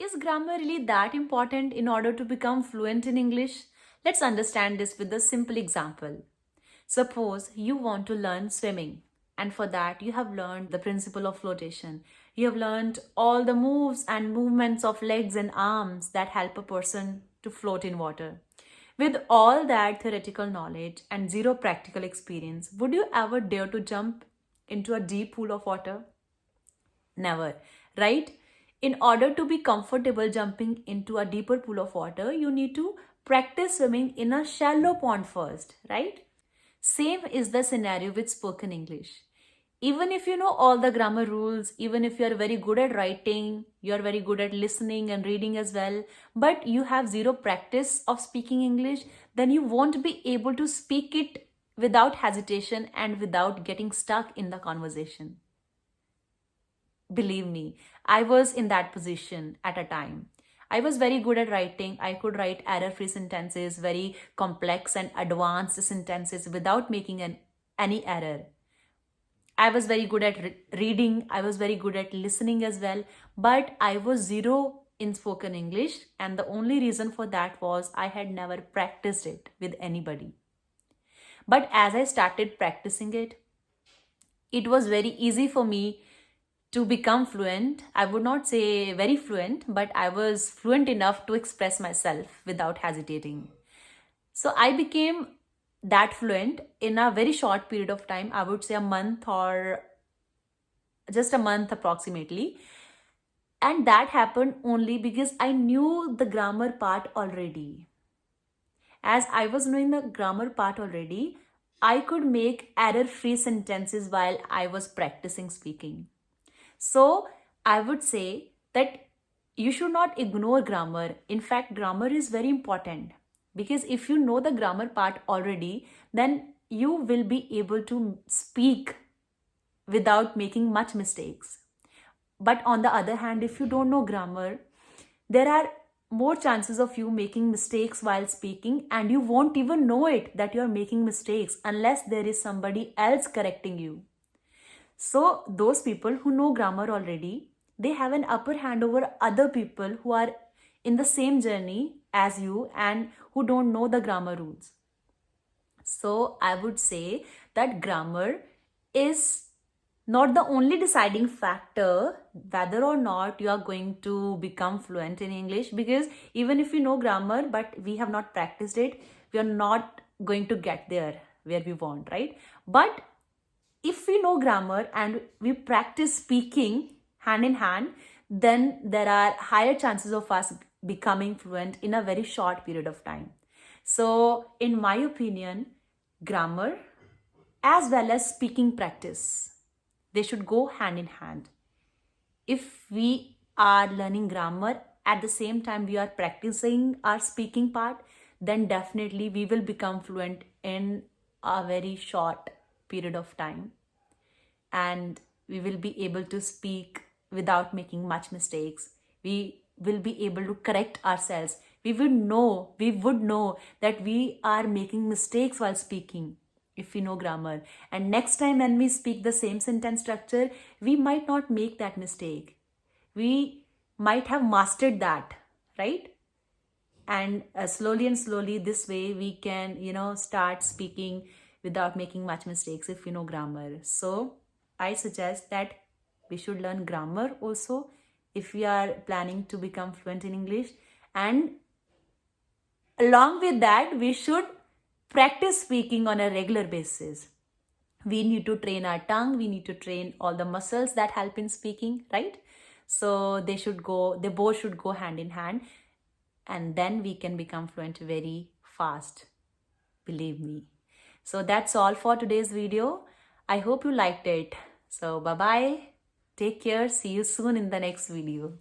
Is grammar really that important in order to become fluent in English? Let's understand this with a simple example. Suppose you want to learn swimming, and for that, you have learned the principle of flotation. You have learned all the moves and movements of legs and arms that help a person to float in water. With all that theoretical knowledge and zero practical experience, would you ever dare to jump into a deep pool of water? Never, right? In order to be comfortable jumping into a deeper pool of water, you need to practice swimming in a shallow pond first, right? Same is the scenario with spoken English. Even if you know all the grammar rules, even if you are very good at writing, you are very good at listening and reading as well, but you have zero practice of speaking English, then you won't be able to speak it without hesitation and without getting stuck in the conversation. Believe me, I was in that position at a time. I was very good at writing. I could write error-free sentences, very complex and advanced sentences without making any error. I was very good at reading. I was very good at listening as well. But I was zero in spoken English. And the only reason for that was I had never practiced it with anybody. But as I started practicing it, it was very easy for me to become fluent. I would not say very fluent, but I was fluent enough to express myself without hesitating. So I became that fluent in a very short period of time. I would say a month or just a month approximately. And that happened only because I knew the grammar part already. As I was knowing the grammar part already, I could make error-free sentences while I was practicing speaking. So I would say that you should not ignore grammar. In fact, grammar is very important because if you know the grammar part already, then you will be able to speak without making much mistakes. But on the other hand, if you don't know grammar, there are more chances of you making mistakes while speaking, and you won't even know it that you are making mistakes unless there is somebody else correcting you. So those people who know grammar already, they have an upper hand over other people who are in the same journey as you and who don't know the grammar rules. So I would say that grammar is not the only deciding factor whether or not you are going to become fluent in English, because even if we know grammar but we have not practiced it, we are not going to get there where we want, right? But if we know grammar and we practice speaking hand in hand, then there are higher chances of us becoming fluent in a very short period of time. So, in my opinion, grammar as well as speaking practice, they should go hand in hand. If we are learning grammar at the same time we are practicing our speaking part, then definitely we will become fluent in a very short period of time, and we will be able to speak without making much mistakes. We will be able to correct ourselves. We would know that we are making mistakes while speaking if we know grammar. And next time when we speak the same sentence structure, we might not make that mistake. We might have mastered that, right? And slowly and slowly this way we can start speaking without making much mistakes if we know grammar. So I suggest that we should learn grammar also if we are planning to become fluent in English, and along with that we should practice speaking on a regular basis. We need to train our tongue, we need to train all the muscles that help in speaking, right? So they both should go hand in hand, and then we can become fluent very fast, believe me. So that's all for today's video. I hope you liked it. So bye bye, take care, see you soon in the next video.